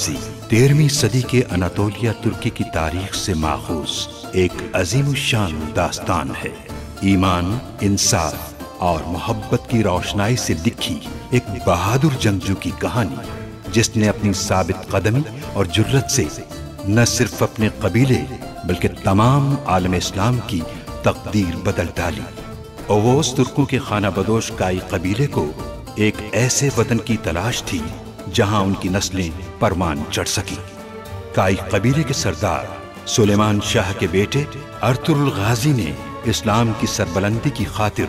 फारसी 13वीं सदी के अनातोलिया तुर्की की तारीख से माखूज एक अजीमुशान दास्तान है। ईमान, इंसाफ और मोहब्बत की रोशनाई से लिखी एक बहादुर जंगजू की कहानी, जिसने अपनी साबित कदमी और जुर्रत से न सिर्फ अपने कबीले बल्कि तमाम आलम इस्लाम की तकदीर बदल डाली। ओवोस तुर्कों के खाना बदोश काई कबीले को एक ऐसे वतन की तलाश थी जहां उनकी नस्लें परवान चढ़ सकी। काई कबीले के सरदार सुलेमान शाह के बेटे अर्तुरुल गाजी ने इस्लाम की सरबलंदी की खातिर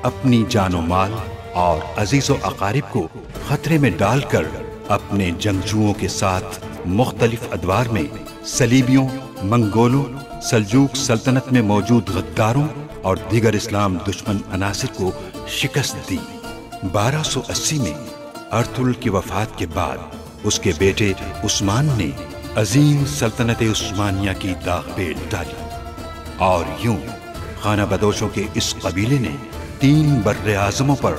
अपनी जानो माल और अजीजो अकारिब को खतरे में डालकर अपने जंगजुओं के साथ मुख्तलिफ अदवार में सलीबियों, मंगोलों, सल्जूक सल्तनत में मौजूद गद्दारों और दीगर इस्लाम दुश्मन अनासिर को शिकस्त दी। 1280 में अर्तुरुल की वफात के बाद उसके बेटे उस्मान ने अजीम सल्तनत उस्मानिया की दाग पे डाली और यूं खाना बदोशों के इस कबीले ने 3 बर्रे आज़मों पर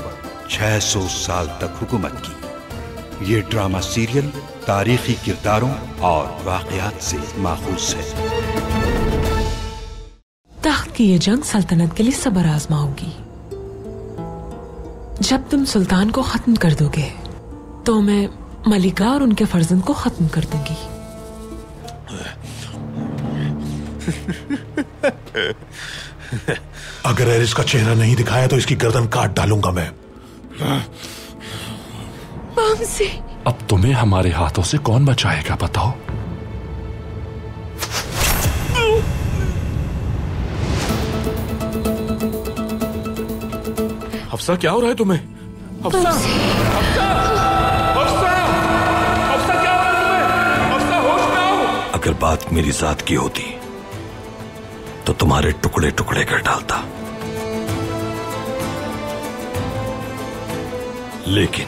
600 साल तक हुकूमत की। ये ड्रामा सीरियल तारीखी किरदारों और वाक़यात से माखूज है। तख्त की ये जंग सल्तनत के लिए सब्र आजमाओगी। जब तुम सुल्तान को खत्म कर दोगे तो मैं मलिका और उनके फर्जंद को खत्म कर दूंगी। अगर एरिस का चेहरा नहीं दिखाया तो इसकी गर्दन काट डालूंगा मैं। से अब तुम्हें हमारे हाथों से कौन बचाएगा बताओ? हफ्सा, क्या हो रहा है तुम्हें? हफ्सा, हफ्सा, हफ्सा, हफ्सा, क्या हो रहा है तुम्हें? हफ्सा, होश में आओ। अगर बात मेरी जात की होती तो तुम्हारे टुकड़े टुकड़े कर डालता, लेकिन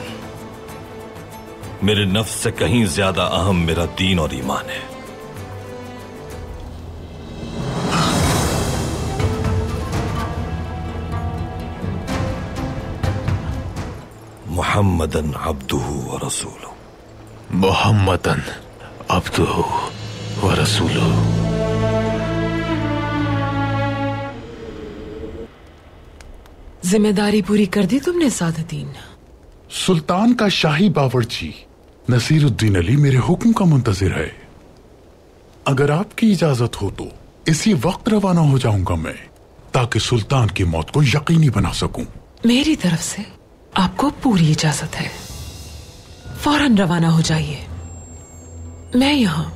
मेरे नफ्स से कहीं ज्यादा अहम मेरा दीन और ईमान है। मुहम्मदन अब्दुहु व रसूलुहु। मुहम्मदन अब्दुहु व रसूलुहु। जिम्मेदारी पूरी कर दी तुमने सादतीन? सुल्तान का शाही बावर्ची नसीरुद्दीन अली मेरे हुक्म का मुंतजिर है। अगर आपकी इजाजत हो तो इसी वक्त रवाना हो जाऊंगा मैं, ताकि सुल्तान की मौत को यकीनी बना सकूं। मेरी तरफ से आपको पूरी इजाजत है। फौरन रवाना हो जाइए। मैं यहाँ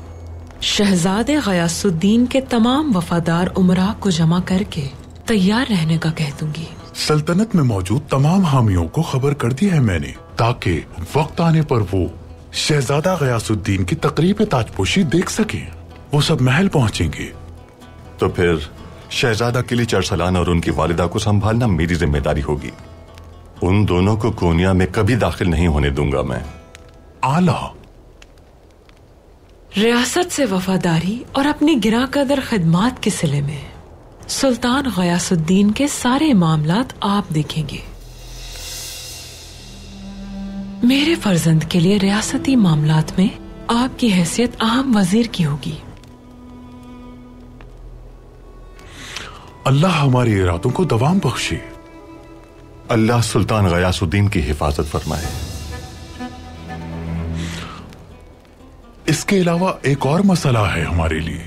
शहजादे गयासुद्दीन के तमाम वफादार उमरा को जमा करके तैयार रहने का कह दूंगी। सल्तनत में मौजूद तमाम हामियों को खबर कर दिया है मैंने, ताकि वक्त आने पर वो शहजादा गयासुद्दीन की तकरीब ताजपोशी देख सके। वो सब महल पहुंचेंगे। तो फिर शहजादा किली चरसलान और उनकी वालिदा को संभालना मेरी जिम्मेदारी होगी। उन दोनों को कोनिया में कभी दाखिल नहीं होने दूंगा मैं। आला। रियासत से वफादारी और अपनी गिरा कदर खिदमात के सिले में सुल्तान गयासुद्दीन के सारे मामलात आप देखेंगे। मेरे फर्जंद के लिए रियासती मामलात में आपकी हैसियत अहम वजीर की होगी। अल्लाह हमारे इरादों को दवाम बख्शे। अल्लाह सुल्तान गयासुद्दीन की हिफाजत फरमाए। इसके अलावा एक और मसला है हमारे लिए।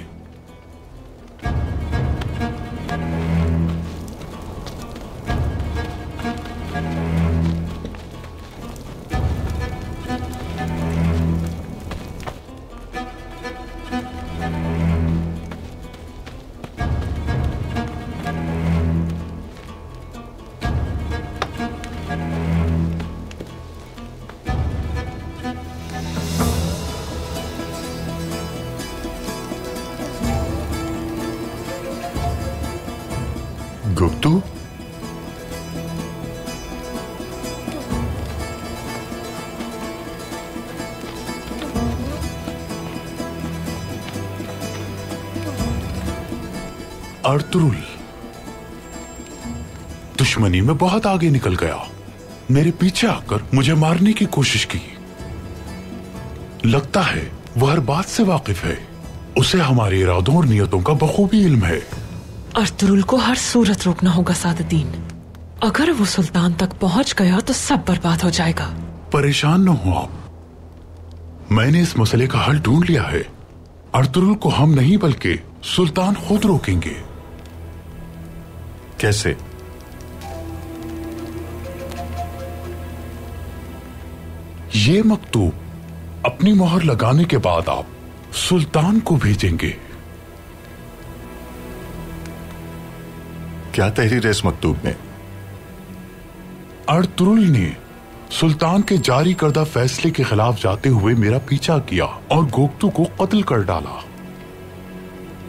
गुप्तू, अर्तुरुल दुश्मनी में बहुत आगे निकल गया। मेरे पीछे आकर मुझे मारने की कोशिश की। लगता है वह हर बात से वाकिफ है। उसे हमारे इरादों और नियतों का बखूबी इल्म है। अर्तुरुल को हर सूरत रोकना होगा सादुद्दीन। अगर वो सुल्तान तक पहुंच गया तो सब बर्बाद हो जाएगा। परेशान न हो आप। मैंने इस मसले का हल ढूंढ लिया है। अर्तुरुल को हम नहीं बल्कि सुल्तान खुद रोकेंगे। कैसे? ये मकतूब अपनी मोहर लगाने के बाद आप सुल्तान को भेजेंगे। क्या तहरीर है इस मकतूब में? अर्तुरुल ने सुल्तान के जारी करदा फैसले के खिलाफ जाते हुए मेरा पीछा किया और गोक्तू को कत्ल कर डाला।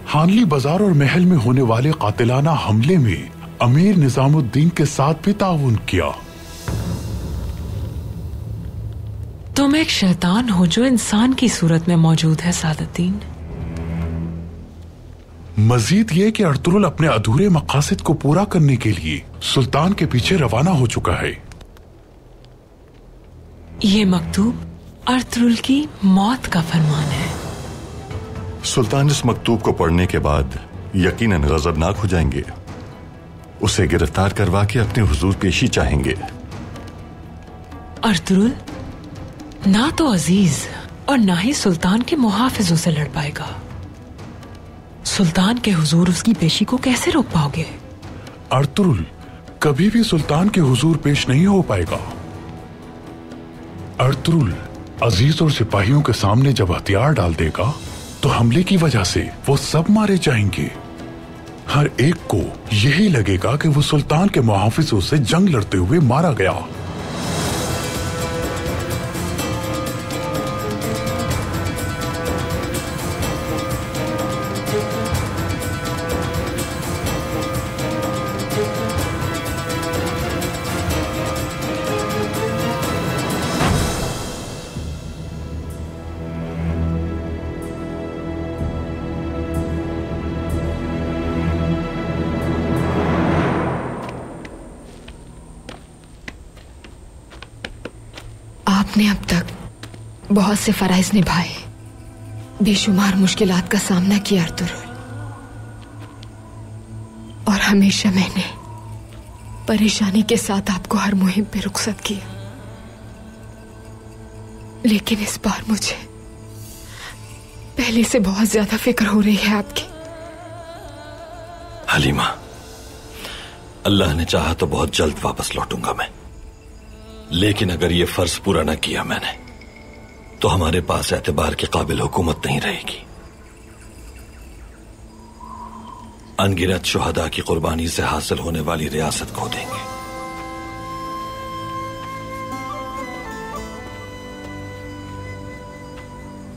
हानली बाजार और महल में होने वाले कातिलाना हमले में अमीर निजामुद्दीन के साथ भी ताउन किया। तुम एक शैतान हो जो इंसान की सूरत में मौजूद है सादुद्दीन। मजीद ये कि अर्तुरुल अपने अधूरे मकासद को पूरा करने के लिए सुल्तान के पीछे रवाना हो चुका है। ये मकतूब अर्तुरुल की मौत का फरमान है। सुल्तान इस मकतूब को पढ़ने के बाद यकीनन गजबनाक हो जाएंगे। उसे गिरफ्तार करवा के अपने हुजूर पेशी चाहेंगे। अर्तुरुल ना तो अजीज और ना ही सुल्तान के मुहाफिजों से लड़ पाएगा। सुल्तान के हुजूर उसकी पेशी को कैसे रोक पाओगे? अर्तुरुल कभी भी सुल्तान के हुजूर पेश नहीं हो पाएगा। अर्तुरुल अजीज और सिपाहियों के सामने जब हथियार डाल देगा तो हमले की वजह से वो सब मारे जाएंगे। हर एक को यही लगेगा कि वो सुल्तान के मुहाफिजों से जंग लड़ते हुए मारा गया। आपने अब तक बहुत से फराइज निभाए, बेशुमार मुश्किलात का सामना किया अर्तुरुल, और हमेशा मैंने परेशानी के साथ आपको हर मुहिम पे रुखसत किया। लेकिन इस बार मुझे पहले से बहुत ज्यादा फिक्र हो रही है आपकी। हलीमा, अल्लाह ने चाहा तो बहुत जल्द वापस लौटूंगा मैं। लेकिन अगर ये फर्ज पूरा न किया मैंने तो हमारे पास एतबार के काबिल हुकूमत नहीं रहेगी। अनगिनत शुहदा की कुर्बानी से हासिल होने वाली रियासत खो देंगे।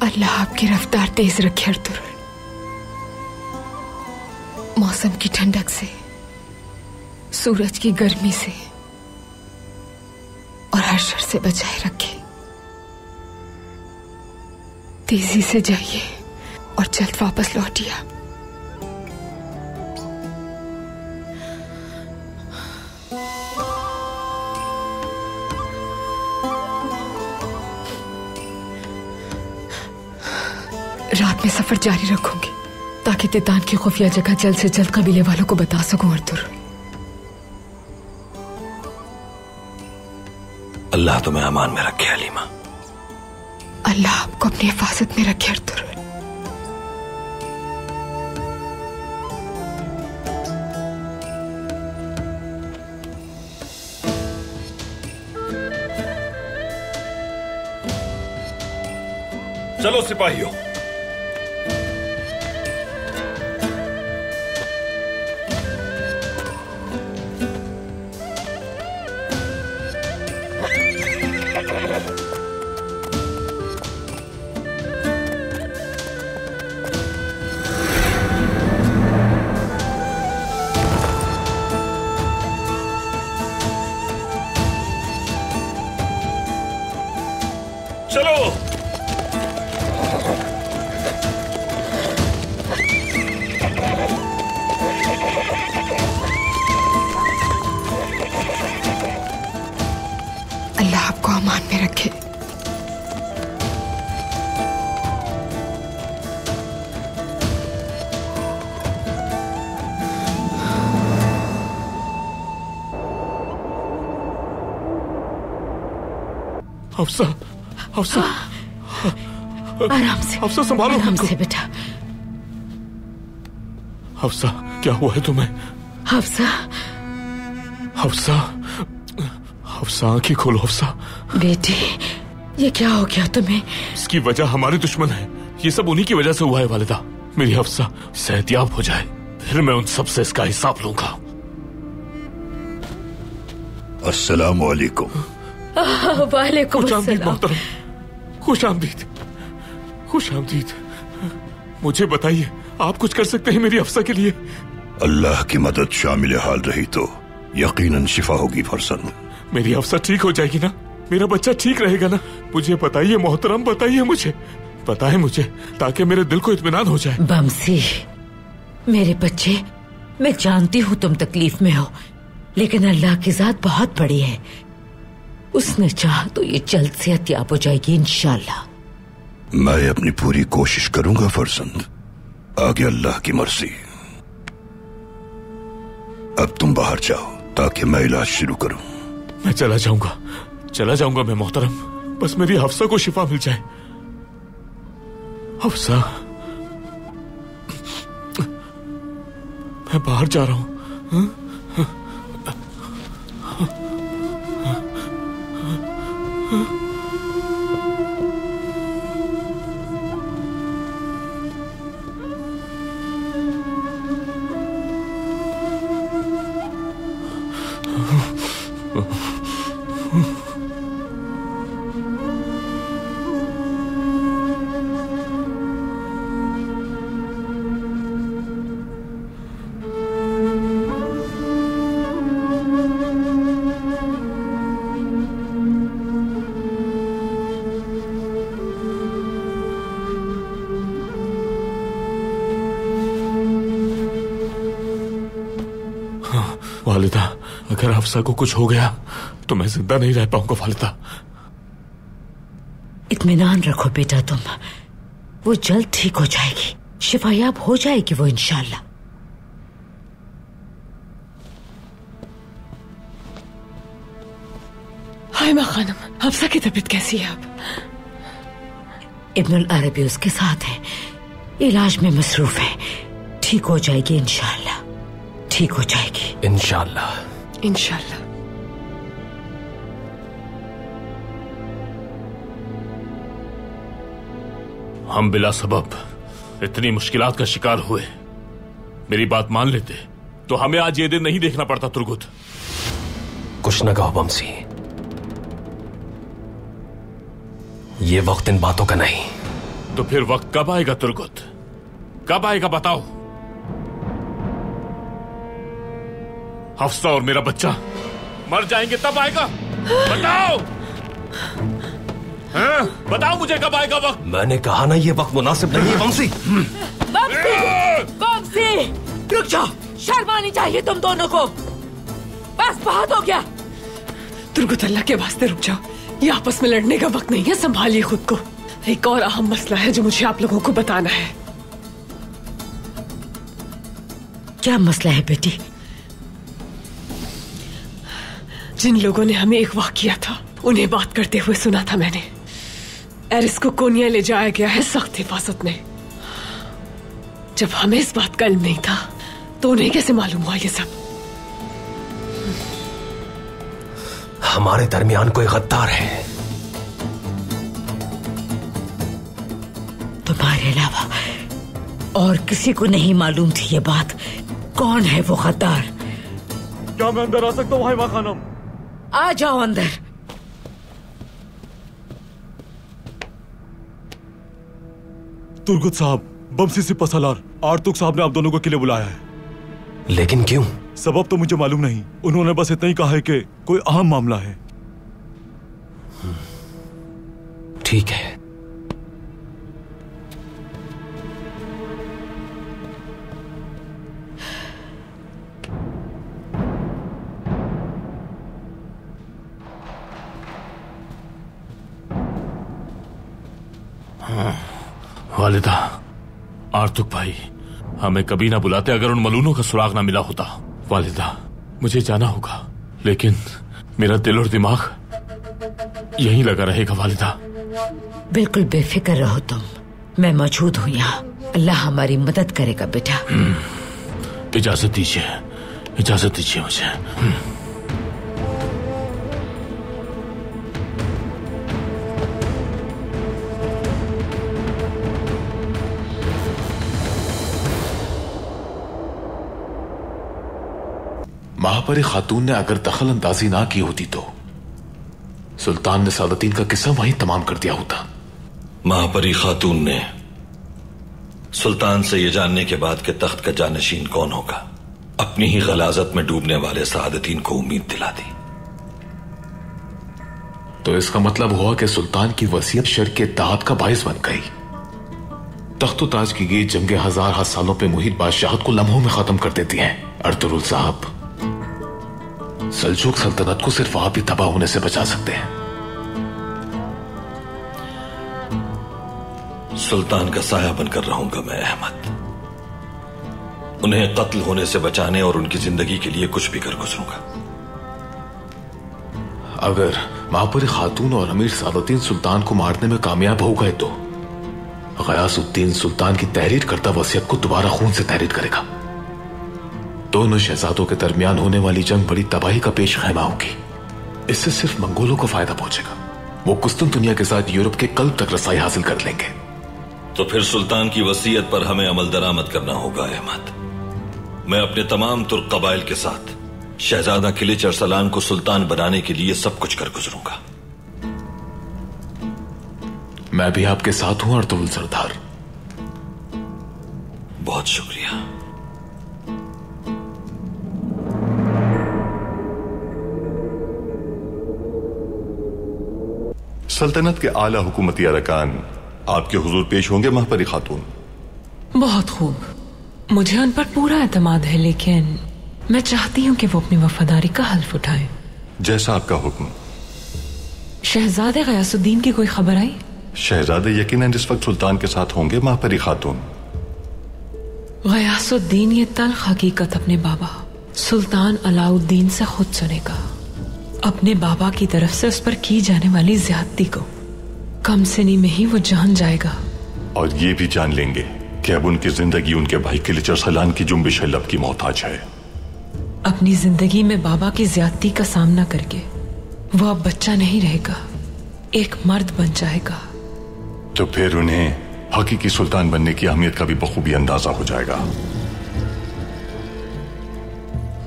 अल्लाह आपकी रफ्तार तेज रखे अर्तुरुल। मौसम की ठंडक से, सूरज की गर्मी से और हर शर से बचाए रखे। तेजी से जाइए और जल्द वापस लौटिए। रात में सफर जारी रखूंगी ताकि तितान की खुफिया जगह जल्द से जल्द कबीले वालों को बता सकूं अर्तुरुल। अल्लाह तुम्हें अमान में रखे हलीमा। अल्लाह आपको अपनी हिफाजत में रखे अर्तुरुल। चलो सिपाहियों, चलो। हफ्सा, हफ्सा, आराम से, हफ्सा संभालो आराम खुद को। से बेटा। हफ्सा क्या हुआ है तुम्हें? हफ्सा, हफ्सा, हफ्सा आंखें खोलो हफ्सा। बेटी ये क्या हो गया तुम्हें? इसकी वजह हमारे दुश्मन है, ये सब उन्हीं की वजह से हुआ है वालिदा। मेरी हफ्सा सेहतियाब हो जाए, फिर मैं उन सब से इसका हिसाब लूंगा। अस्सलामु अलैकुम। वालेकुम खुश आमदीद अस्सलाम। मोहतरम, खुश आमदीद, खुश आमदीद। मुझे बताइए, आप कुछ कर सकते हैं मेरी हफ्सा के लिए? अल्लाह की मदद शामिल हाल रही तो यकीनन शिफा होगी फरजंद। मेरी हफ्सा ठीक हो जाएगी ना? मेरा बच्चा ठीक रहेगा ना? मुझे बताइए मोहतरम, बताइए मुझे, बताएं मुझे, ताकि मेरे दिल को इत्मीनान हो जाए। बमसी मेरे बच्चे, मैं जानती हूँ तुम तकलीफ में हो, लेकिन अल्लाह की जात बहुत बड़ी है। उसने चाहा तो ये जल्द से सेहतियाब हो जाएगी इंशाल्लाह। मैं अपनी पूरी कोशिश करूंगा फरजंद, आगे अल्लाह की मर्जी। अब तुम बाहर जाओ ताकि मैं इलाज शुरू करूं। मैं चला जाऊंगा मैं मोहतरम, बस मेरी हफ्सा को शिफा मिल जाए। हफ्सा, मैं बाहर जा रहा हूं। वालिदा, अगर हफ्सा को कुछ हो गया तो मैं जिंदा नहीं रह पाऊंगा वालिदा। इत्मीनान रखो बेटा तुम, वो जल्द ठीक हो जाएगी, शिफायाब हो जाएगी वो इंशाल्लाह। हाय माँ खानम, हफ्सा की तबीयत कैसी है अब? इब्नुल अरबी उसके साथ है, इलाज में मसरूफ है, ठीक हो जाएगी इंशाल्लाह, ठीक हो जाएगी इंशाल्लाह, इंशाल्लाह। हम बिला सबब इतनी मुश्किलात का शिकार हुए, मेरी बात मान लेते तो हमें आज ये दिन नहीं देखना पड़ता। तुर्गुत, कुछ न कहो बमसी, ये वक्त इन बातों का नहीं। तो फिर वक्त कब आएगा तुर्गुत, कब आएगा बताओ? हफ्सा और मेरा बच्चा मर जाएंगे तब आएगा, बताओ। बताओ मुझे कब आएगा वक्त? मैंने कहा ना ये वक्त मुनासिब नहीं है बमसी। बमसी रुक जाओ, शर्म आनी चाहिए तुम दोनों को, बस बहुत हो गया। तुर्गुत, अल्लाह के वास्ते रुक जाओ, ये आपस में लड़ने का वक्त नहीं है, संभालिए खुद को। एक और अहम मसला है जो मुझे आप लोगों को बताना है। क्या मसला है बेटी? जिन लोगों ने हमें अगवा किया था उन्हें बात करते हुए सुना था मैंने। एरिस को कोनिया ले जाया गया है सख्त हिफाजत में। जब हमें इस बात का इल्म नहीं था तो उन्हें कैसे मालूम हुआ ये सब? हमारे दरमियान कोई गद्दार है। तुम्हारे अलावा और किसी को नहीं मालूम थी ये बात। कौन है वो गद्दार? क्या मैं अंदर आ सकता हूँ हाइमा खानम? आ जाओ अंदर। तुर्गुत साहब, बमसी सिपा सलार, आर्तुक साहब ने आप दोनों को किले बुलाया है। लेकिन क्यों? सबब तो मुझे मालूम नहीं, उन्होंने बस इतना ही कहा है कि कोई अहम मामला है। ठीक है। वालिदा, आर्तुक भाई हमें कभी ना बुलाते अगर उन मलूनों का सुराग ना मिला होता। वालिदा, मुझे जाना होगा, लेकिन मेरा दिल और दिमाग यहीं लगा रहेगा वालिदा। बिल्कुल बेफिक्र रहो तुम, मैं मौजूद हूँ यहाँ। अल्लाह हमारी मदद करेगा बेटा। इजाजत दीजिए, इजाजत दीजिए मुझे। महापरी खातून ने अगर दखल अंदाजी ना की होती तो सुल्तान ने सादतीन का किस्सा वहीं तमाम कर दिया होता। महापरी खातून ने सुल्तान से यह जानने के बाद कि तख्त का जानशीन कौन होगा, अपनी ही गलाजत में डूबने वाले सादतीन को उम्मीद दिला दी। तो इसका मतलब हुआ कि सुल्तान की वसीयत शर के इत्तेहाद का बाइस बन गई। तख्त ताज की गई जंगे हजार सालों पे मुहित बादशाहत को लम्हों में खत्म कर देती हैं। अर्तुगरुल साहब, सल्जूक सल्तनत को सिर्फ आप ही तबाह होने से बचा सकते हैं। सुल्तान का साया बनकर रहूंगा मैं अहमद। उन्हें कत्ल होने से बचाने और उनकी जिंदगी के लिए कुछ भी कर गुजरूंगा। अगर महापरी खातून और अमीर सादतीन सुल्तान को मारने में कामयाब हो गए तो गयासुद्दीन सुल्तान की तहरीर करता वसीयत को दोबारा खून से तहरीर करेगा। दोनों शहजादों के दरमियान होने वाली जंग बड़ी तबाही का पेश खैमा होगी। इससे सिर्फ मंगोलों को फायदा पहुंचेगा। वो कुस्तुनतुनिया के साथ यूरोप के कल्ब तक रसाई हासिल कर लेंगे। तो फिर सुल्तान की वसीयत पर हमें अमल दरामद करना होगा अहमद। मैं अपने तमाम तुर्क कबाइल के साथ शहजादा किलिच अरसलान को सुल्तान बनाने के लिए सब कुछ कर गुजरूंगा। मैं भी आपके साथ हूं अर्तुगरुल सरदार। बहुत शुक्रिया। सल्तनत के आला हुकूमती अरकान आपके हुजूर पेश होंगे महापरी खातून। बहुत खूब, मुझे उन पर पूरा एतमाद है, लेकिन मैं चाहती हूँ कि वो अपनी वफादारी का हल्फ उठाएं। जैसा आपका हुक्म। शहजादे गयासुद्दीन की कोई खबर आई? शहजादे यकीनन इस वक्त सुल्तान के साथ होंगे महापरी खातून। गयासुद्दीन ये तल्ख हकीकत अपने बाबा सुल्तान अलाउद्दीन से खुद सुनेगा। अपने बाबा की तरफ से उस पर की जाने वाली ज्यादती को कम सिनी में ही वो जान जाएगा। और ये भी जान लेंगे कि अब उनकी जिंदगी उनके भाई किलिच अरसलान की जुम्बिश लब की मोहताज है। अपनी जिंदगी में बाबा की ज्यादती का सामना करके वो अब बच्चा नहीं रहेगा, एक मर्द बन जाएगा। तो फिर उन्हें हकीकी सुल्तान बनने की अहमियत का भी बखूबी अंदाजा हो जाएगा।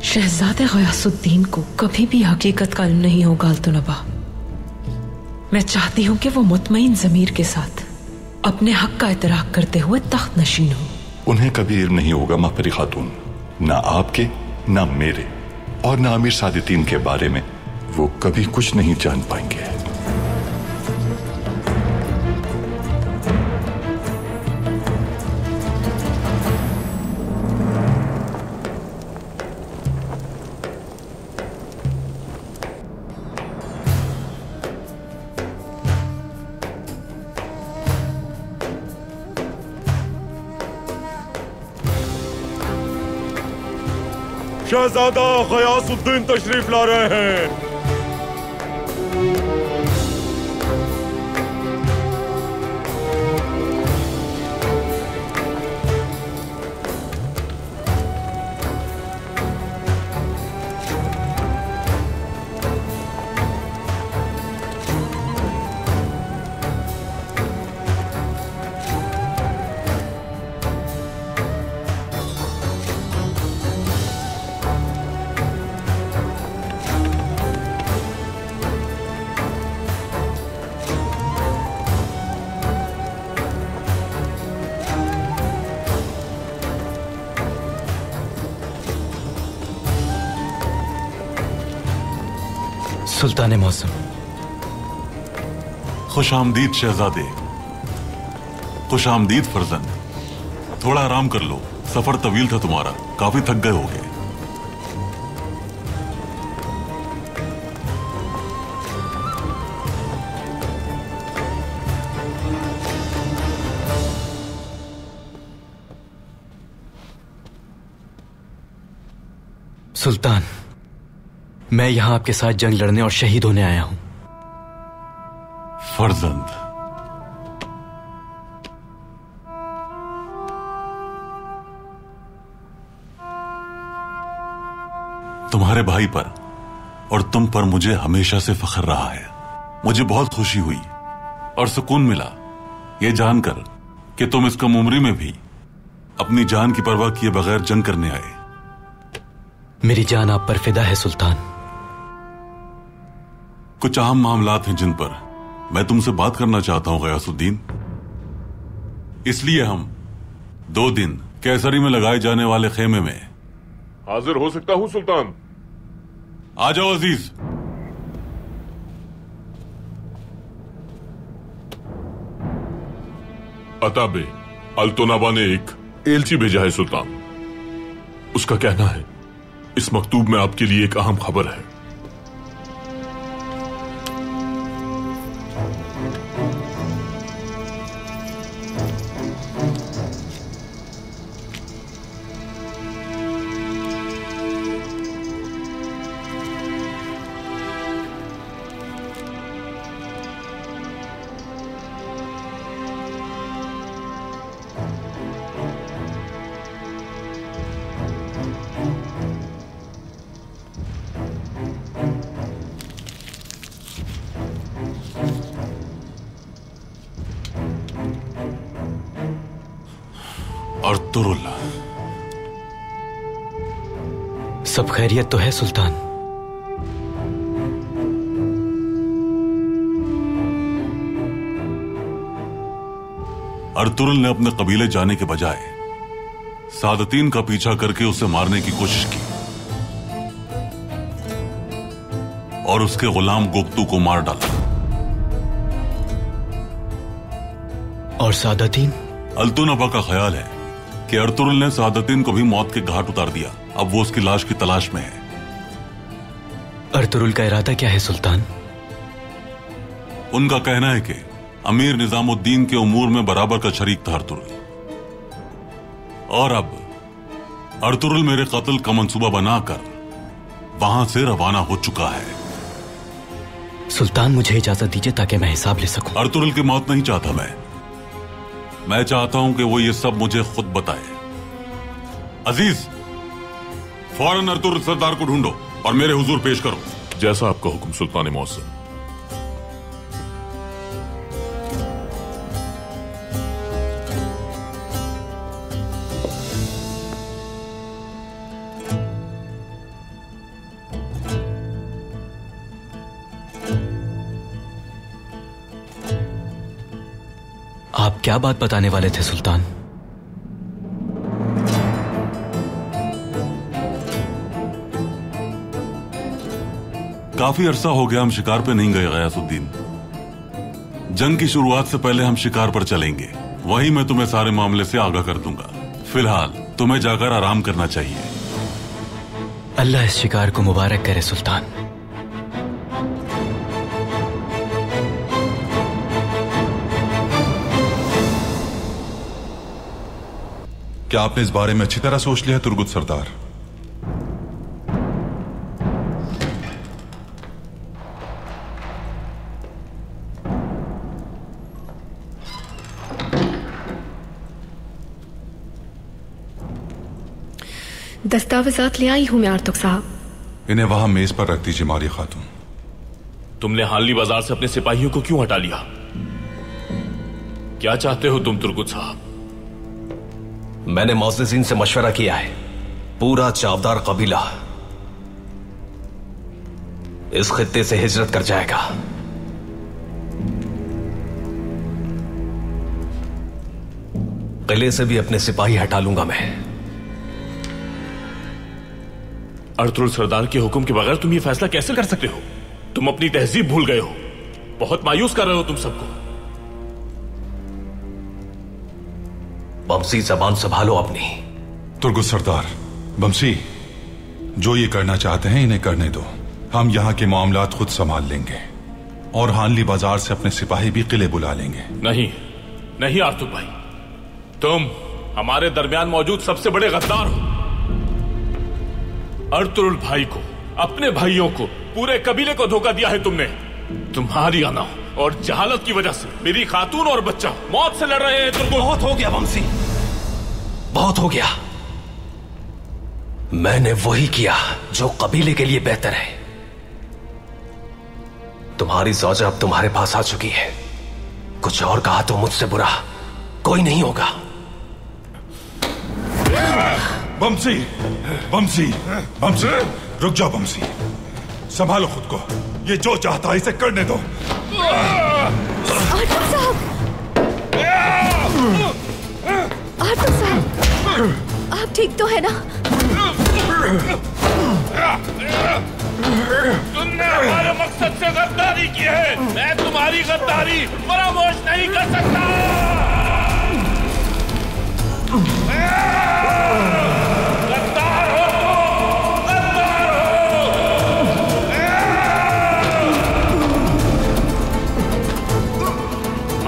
शहजादे गयासुद्दीन को कभी भी हकीकत का इल्म नहीं होगा अल्तुनबा। मैं चाहती हूं कि वो मुतमईन ज़मीर के साथ अपने हक का इतराक करते हुए तख्त नशीन हो। उन्हें कभी इल्म नहीं होगा महापरी खातून, ना आपके, ना मेरे और ना अमीर सादतीन के बारे में। वो कभी कुछ नहीं जान पाएंगे। शहजादा गयासुद्दीन तशरीफ ला रहे हैं। सुल्तान मौसम। खुश आमदीद शहजादे, खुश आमदीद फर्जंद। थोड़ा आराम कर लो, सफर तवील था तुम्हारा, काफी थक गए होगे। सुल्तान, मैं यहां आपके साथ जंग लड़ने और शहीद होने आया हूं। फर्जंद, तुम्हारे भाई पर और तुम पर मुझे हमेशा से फख्र रहा है। मुझे बहुत खुशी हुई और सुकून मिला यह जानकर कि तुम इस कम उम्री में भी अपनी जान की परवाह किए बगैर जंग करने आए। मेरी जान आप पर फिदा है सुल्तान। कुछ अहम मामलात हैं जिन पर मैं तुमसे बात करना चाहता हूं गयासुद्दीन। इसलिए हम 2 दिन कैसरी में लगाए जाने वाले खेमे में हाजिर हो सकता हूं सुल्तान। आ जाओ अजीज। अताबे अल्तोनाबा ने एक एलची भेजा है सुल्तान। उसका कहना है इस मकतूब में आपके लिए एक अहम खबर है। अर्तुरुल, सब खैरियत तो है सुल्तान? अर्तुरुल ने अपने कबीले जाने के बजाय सादतीन का पीछा करके उसे मारने की कोशिश की और उसके गुलाम गुप्तू को मार डाला। और सादतीन? अल्तुनबा का ख्याल है कि अर्तुरुल ने सादतीन को भी मौत के घाट उतार दिया। अब वो उसकी लाश की तलाश में है। अर्तुरुल का इरादा क्या है सुल्तान? उनका कहना है कि अमीर निजामुद्दीन के उमूर में बराबर का शरीक था अर्तुरुल, और अब अर्तुरुल मेरे कत्ल का मंसूबा बनाकर वहां से रवाना हो चुका है। सुल्तान मुझे इजाजत दीजिए ताकि मैं हिसाब ले सकूं। अर्तुरुल की मौत नहीं चाहता मैं चाहता हूं कि वो ये सब मुझे खुद बताए। अजीज, फौरन अर्तुरुल सरदार को ढूंढो और मेरे हुजूर पेश करो। जैसा आपका हुक्म सुल्तान मौसम। आप क्या बात बताने वाले थे सुल्तान? काफी अरसा हो गया हम शिकार पे नहीं गए गयासुद्दीन। जंग की शुरुआत से पहले हम शिकार पर चलेंगे, वहीं मैं तुम्हें सारे मामले से आगाह कर दूंगा। फिलहाल तुम्हें जाकर आराम करना चाहिए। अल्लाह इस शिकार को मुबारक करे सुल्तान। क्या आपने इस बारे में अच्छी तरह सोच लिया तुर्गुत सरदार? दस्तावेजात ले आई हूं मैं आर्तुक साहब। इन्हें वहां मेज पर रख दीजिए मारिया खातून। तुमने हानली बाजार से अपने सिपाहियों को क्यों हटा लिया? क्या चाहते हो तुम तुर्गुत साहब? मैंने मौज़िज़ीन से मशवरा किया है। पूरा चावदार कबीला इस खित्ते से हिजरत कर जाएगा। किले से भी अपने सिपाही हटा लूंगा मैं। अर्तुरुल सरदार के हुक्म के बगैर तुम ये फैसला कैसे कर सकते हो? तुम अपनी तहजीब भूल गए हो। बहुत मायूस कर रहे हो तुम सबको। बमसी, जबान संभालो अपनी। तुर्गुत सरदार, बमसी, जो ये करना चाहते हैं इन्हें करने दो। हम यहाँ के मामलात खुद संभाल लेंगे और हानली बाजार से अपने सिपाही भी किले बुला लेंगे। नहीं नहीं आर्तुक भाई, तुम हमारे दरमियान मौजूद सबसे बड़े गद्दार हो। अर्तुरुल भाई को, अपने भाइयों को, पूरे कबीले को धोखा दिया है तुमने। तुम्हारी आना और जहालत की वजह से मेरी खातून और बच्चा मौत से लड़ रहे हैं। तुर्गुत, बहुत हो गया वंशी, बहुत हो गया। मैंने वही किया जो कबीले के लिए बेहतर है। तुम्हारी ज़ौजा अब तुम्हारे पास आ चुकी है। कुछ और कहा तो मुझसे बुरा कोई नहीं होगा। बमसी, बमसी, बमसी, रुक जाओ बमसी, संभालो खुद को। ये जो चाहता है इसे करने दो। आर्टुक साहब, आर्टुक साहब, आप ठीक तो है ना? तुमने हमारे मकसद से गद्दारी की है। मैं तुम्हारी गद्दारी फरामोश नहीं कर सकता। गद्दार हो तुम, गद्दार हो।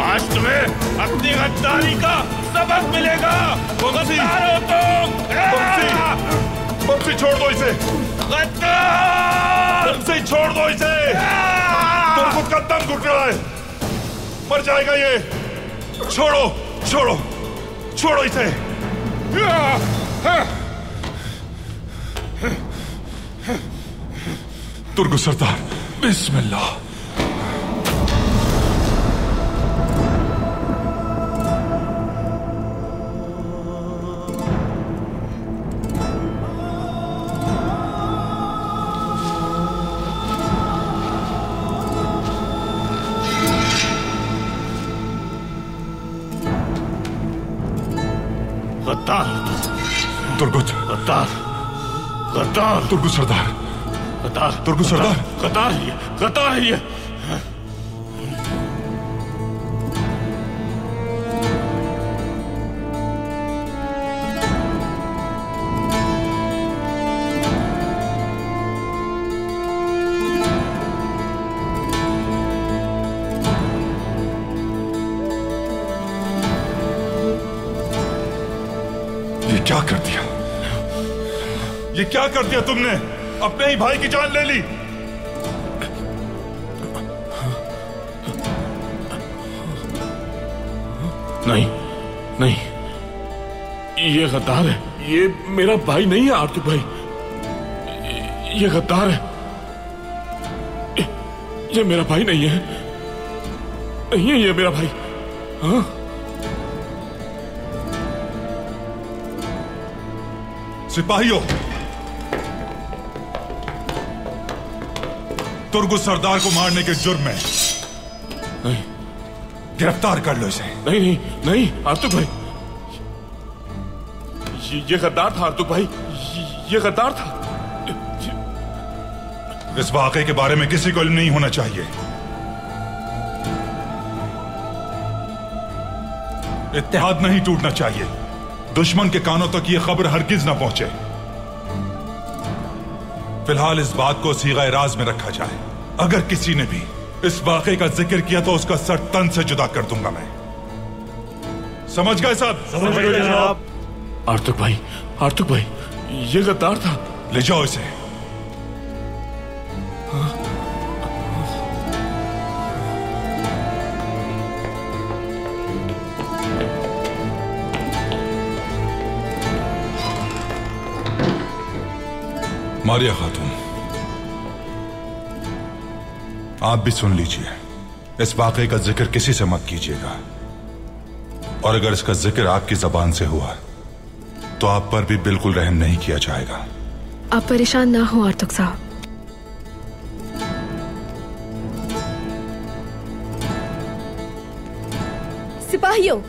आज तुम्हें अपनी गद्दारी का सबक मिलेगा। गद्दार हो तुम। बमसी, छोड़ दो इसे। बमसी, छोड़ दो इसे। तुर्गुत का दम घुट रहा है, मर जाएगा ये। छोड़ो, छोड़ो, छोड़ो इसे। तुर्गुत सरदार, बिस्मिल्लाह। तुर्गुत, गद्दार, गद्दार, तुर्गुत सरदार, गद्दार, तुर्गुत सरदार, गद्दार है ये, गद्दार है ये। क्या कर दिया? ये क्या कर दिया तुमने? अपने ही भाई की जान ले ली। नहीं, नहीं, ये गद्दार है। ये मेरा भाई नहीं है आर्तुक भाई। ये गद्दार है। ये मेरा भाई नहीं है। नहीं है ये मेरा भाई। हाँ, सिपाहियों, तुर्गुत सरदार को मारने के जुर्म में नहीं, गिरफ्तार कर लो इसे। नहीं, नहीं, नहीं, आर्तुक भाई, ये गद्दार था आर्तुक भाई, ये गद्दार था। इस वाकये के बारे में किसी को इल्म नहीं होना चाहिए। इत्तेहाद नहीं टूटना चाहिए। दुश्मन के कानों तक ये खबर हरगिज न पहुंचे। फिलहाल इस बात को सीगा राज में रखा जाए। अगर किसी ने भी इस वाकये का जिक्र किया तो उसका सर तन से जुदा कर दूंगा मैं। समझ गए साहब? समझ गए जनाब। आर्तुक भाई, आर्तुक भाई, ये गद्दार था। ले जाओ इसे। मारिया खातून, आप भी सुन लीजिए। इस वाकये का जिक्र किसी से मत कीजिएगा, और अगर इसका जिक्र आपकी जबान से हुआ तो आप पर भी बिल्कुल रहम नहीं किया जाएगा। आप परेशान ना हो आर्तुक साहब। सिपाहियों,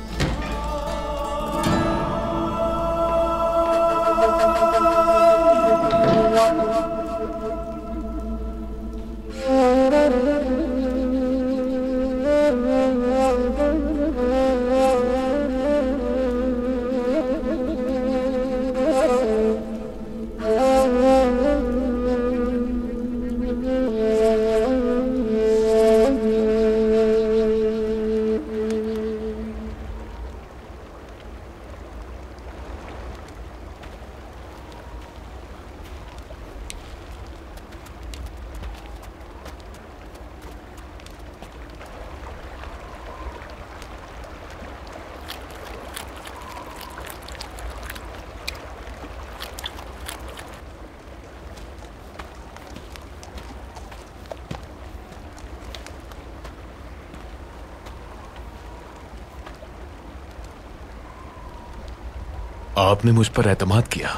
आपने मुझ पर एतमाद किया।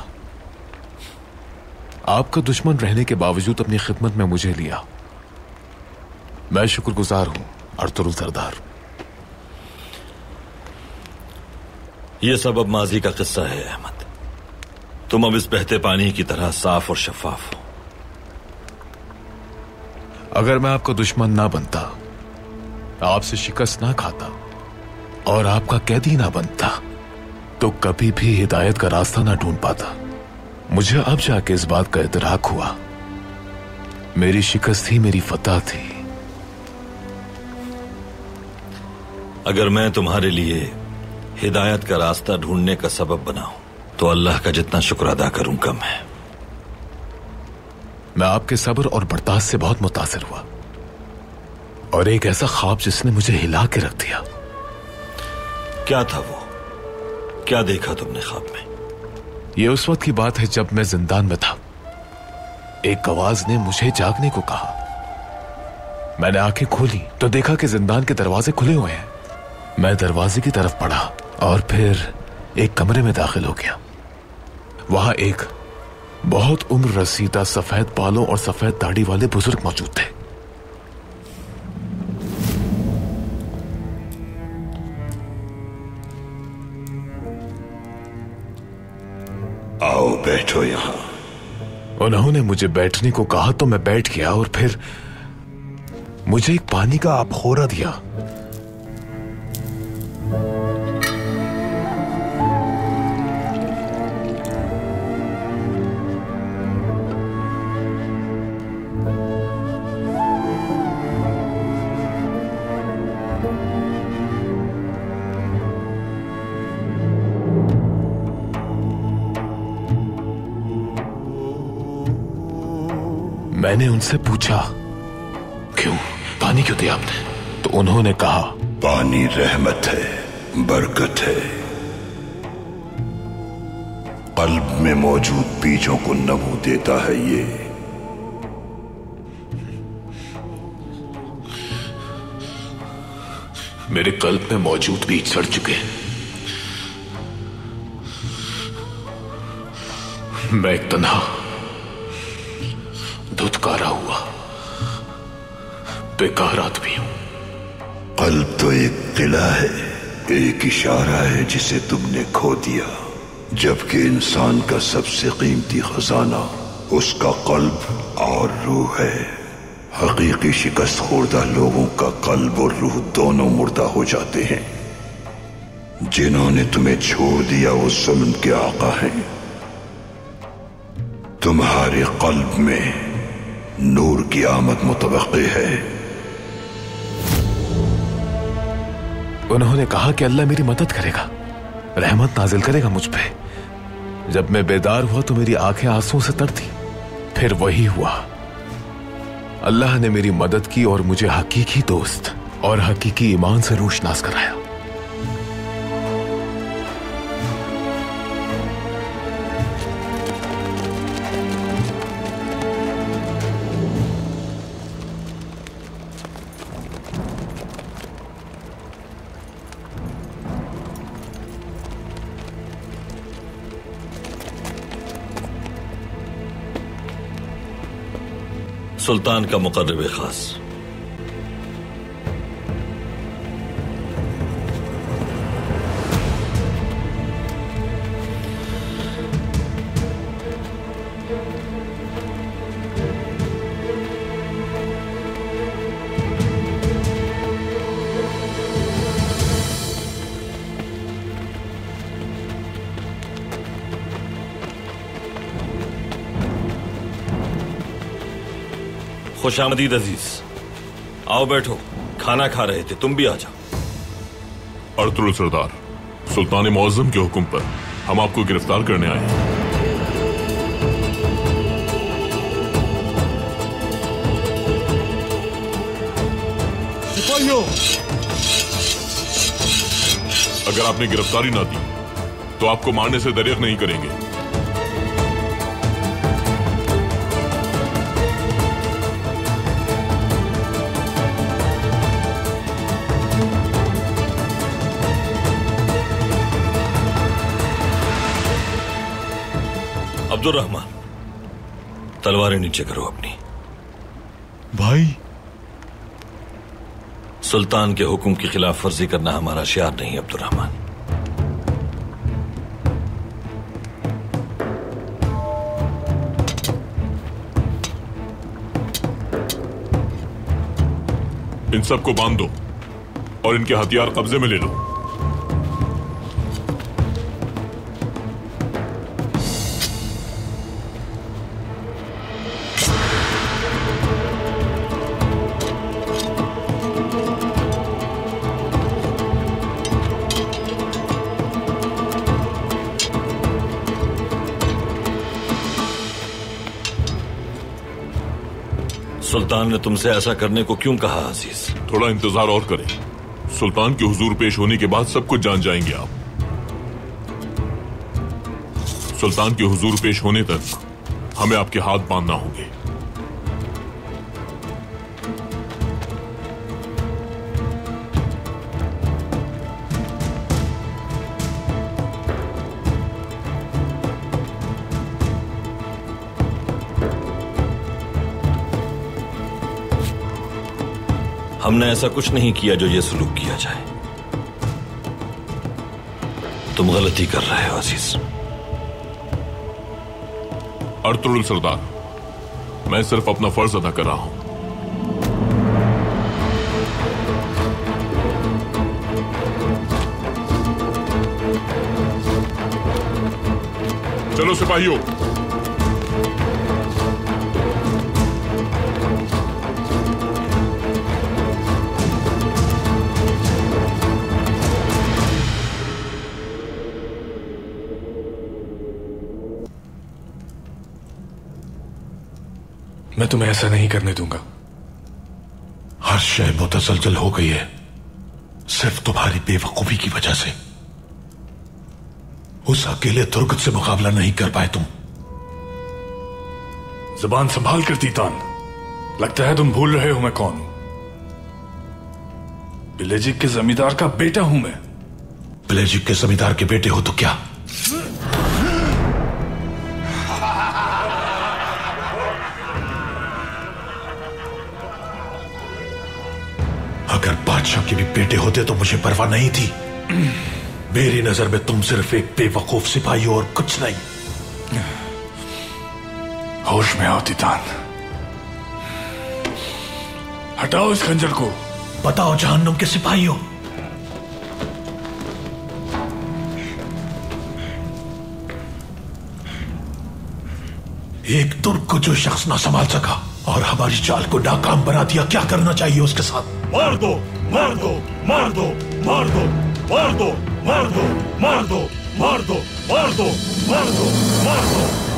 आपका दुश्मन रहने के बावजूद अपनी खिदमत में मुझे लिया। मैं शुक्रगुजार हूं अर्तुगरुल सरदार। यह सब अब माजी का किस्सा है अहमद। तुम अब इस बहते पानी की तरह साफ और शफाफ हो। अगर मैं आपका दुश्मन ना बनता, आपसे शिकस्त ना खाता और आपका कैदी ना बनता, तो कभी भी हिदायत का रास्ता ना ढूंढ पाता। मुझे अब जाके इस बात का इदराक हुआ, मेरी शिकस्त ही मेरी फतह थी। अगर मैं तुम्हारे लिए हिदायत का रास्ता ढूंढने का सबब बनाऊं तो अल्लाह का जितना शुक्र अदा करूं कम है। मैं आपके सब्र और बर्दाश्त से बहुत मुतासिर हुआ, और एक ऐसा ख्वाब जिसने मुझे हिला के रख दिया। क्या था वो? क्या देखा तुमने ख्वाब में? यह उस वक्त की बात है जब मैं जिंदान में था। एक आवाज ने मुझे जागने को कहा। मैंने आंखें खोली तो देखा कि जिंदान के दरवाजे खुले हुए हैं। मैं दरवाजे की तरफ बढ़ा और फिर एक कमरे में दाखिल हो गया। वहां एक बहुत उम्र रसीदा सफेद बालों और सफेद दाढ़ी वाले बुजुर्ग मौजूद थे। आओ बैठो यहां। उन्होंने मुझे बैठने को कहा तो मैं बैठ गया और फिर मुझे एक पानी का आबखोरा दिया। मैंने उनसे पूछा, क्यों पानी क्यों दिया आपने? तो उन्होंने कहा, पानी रहमत है, बरकत है। कल्ब में मौजूद बीजों को नमो देता है ये। मेरे कल्ब में मौजूद बीज सड़ चुके हैं। मैं एक तन्हा धुतकारा हुआ बेकार आदमी हूं। कल्ब तो एक किला है, एक इशारा है जिसे तुमने खो दिया। जबकि इंसान का सबसे कीमती खजाना उसका कल्ब और रूह है। हकीकी शिकस्त खुर्दा लोगों का कल्ब और रूह दोनों मुर्दा हो जाते हैं। जिन्होंने तुम्हें छोड़ दिया वो जुल्म के आका हैं। तुम्हारे कल्ब में नूर की आमद मुतवक्की है। उन्होंने कहा कि अल्लाह मेरी मदद करेगा, रहमत नाजिल करेगा मुझ पे। जब मैं बेदार हुआ तो मेरी आंखें आंसुओं से तर थी। फिर वही हुआ, अल्लाह ने मेरी मदद की और मुझे हकीकी दोस्त और हकीकी ईमान से रोशनास कराया। सुल्तान का मुकर्रब खास। खुशामदीद अजीज, आओ बैठो। खाना खा रहे थे, तुम भी आ जाओ। अर्तुगरुल सरदार, सुल्तान मुअज्जम के हुक्म पर हम आपको गिरफ्तार करने आए हैं। सिपाहियों, अगर आपने गिरफ्तारी ना दी तो आपको मारने से दरिया नहीं करेंगे। अब्दुर्रहमान, तलवारें नीचे करो अपनी। भाई, सुल्तान के हुक्म की खिलाफ वर्जी करना हमारा शियार नहीं अब्दुर्रहमान। इन सबको बांध दो और इनके हथियार कब्जे में ले लो। सुल्तान ने तुमसे ऐसा करने को क्यों कहा अजीज? थोड़ा इंतजार और करें। सुल्तान के हुजूर पेश होने के बाद सब कुछ जान जाएंगे आप। सुल्तान के हुजूर पेश होने तक हमें आपके हाथ बांधना होंगे। हमने ऐसा कुछ नहीं किया जो ये सलूक किया जाए। तुम गलती कर रहे हो अजीज। अर्तुगरुल सरदार, मैं सिर्फ अपना फर्ज अदा कर रहा हूं। चलो सिपाहियों, मैं तुम्हें ऐसा नहीं करने दूंगा। हर शय मुतसलसल हो गई है सिर्फ तुम्हारी बेवकूफी की वजह से। उस अकेले तुर्क से मुकाबला नहीं कर पाए तुम। जुबान संभाल कर तीतान, लगता है तुम भूल रहे हो मैं कौन हूं। बिलेजिक के जमींदार का बेटा हूं मैं। बिलेजिक के जमींदार के बेटे हो तो क्या? अगर बादशाह के भी बेटे होते तो मुझे परवाह नहीं थी। मेरी नजर में तुम सिर्फ एक बेवकूफ सिपाही हो और कुछ नहीं। होश में आओ तीतान, हटाओ इस खंजर को। बताओ जहन्नुम के सिपाही हो। एक तुर्क को जो शख्स ना संभाल सका और हमारी चाल को नाकाम बना दिया, क्या करना चाहिए उसके साथ? मार दो, मार दो, मार दो, मार दो, मार दो, मार दो, मार दो, मार दो, मार दो, मार दो,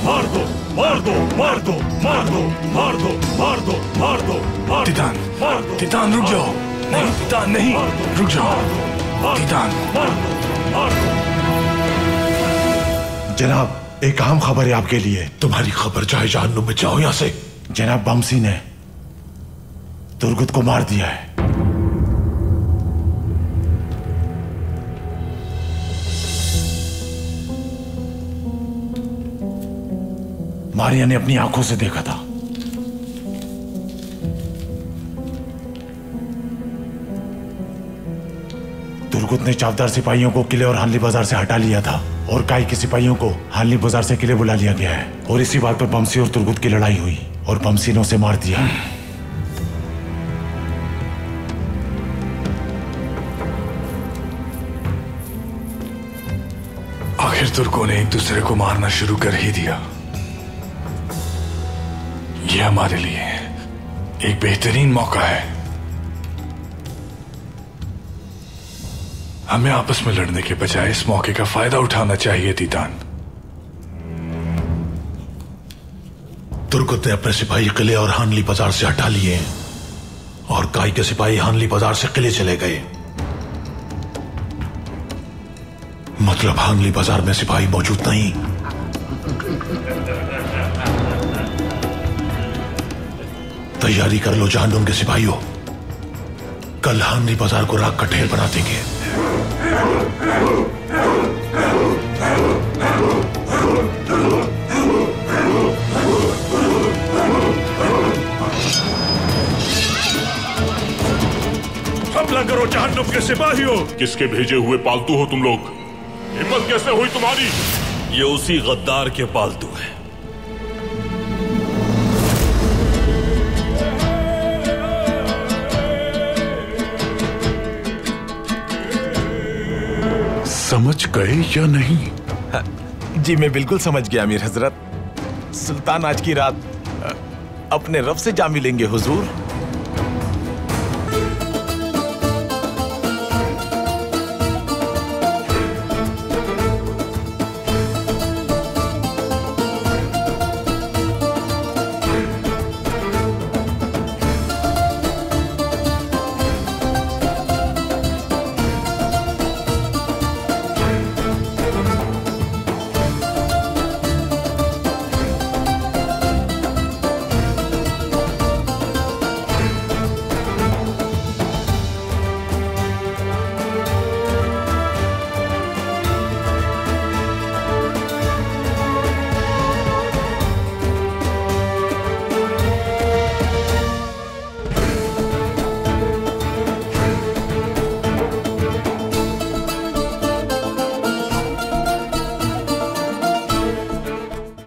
मार दो, मार दो, मार दो, मार दो, मार दो, मार दो, मार दो, मार दो। तीतान, तीतान रुक जाओ। नहीं तीतान नहीं, रुक जाओ तीतान। जनाब, एक अहम खबर है आपके लिए। तुम्हारी खबर चाहे जहन्नुम में, जाओ यहां से। जनाब, बमसी ने तुर्गुत को मार दिया है। मारिया ने अपनी आंखों से देखा था। तुर्गुत ने चावदार सिपाहियों को किले और हानली बाजार से हटा लिया था और काई के सिपाहियों को हानली बाजार से किले बुला लिया गया है। और इसी बात पर बमसी और तुर्गुत की लड़ाई हुई और बमसी ने उसे मार दिया। आखिर तुर्कों ने एक दूसरे को मारना शुरू कर ही दिया। यह हमारे लिए एक बेहतरीन मौका है। हमें आपस में लड़ने के बजाय इस मौके का फायदा उठाना चाहिए तीतान। तुर्गुत ने अपने सिपाही किले और हानली बाजार से हटा लिए और काई के सिपाही हानली बाजार से किले चले गए। मतलब हानली बाजार में सिपाही मौजूद नहीं। तैयारी कर लो जहन्नुम के सिपाहियों, कल हानली बाजार को राख का ढेर बना देंगे। सिपाहियों, किसके भेजे हुए पालतू हो तुम लोग? हिम्मत कैसे हुई तुम्हारी? ये उसी गद्दार के पालतू है। समझ गए या नहीं? जी मैं बिल्कुल समझ गया अमीर हजरत। सुल्तान आज की रात अपने रब से जा मिलेंगे हुजूर।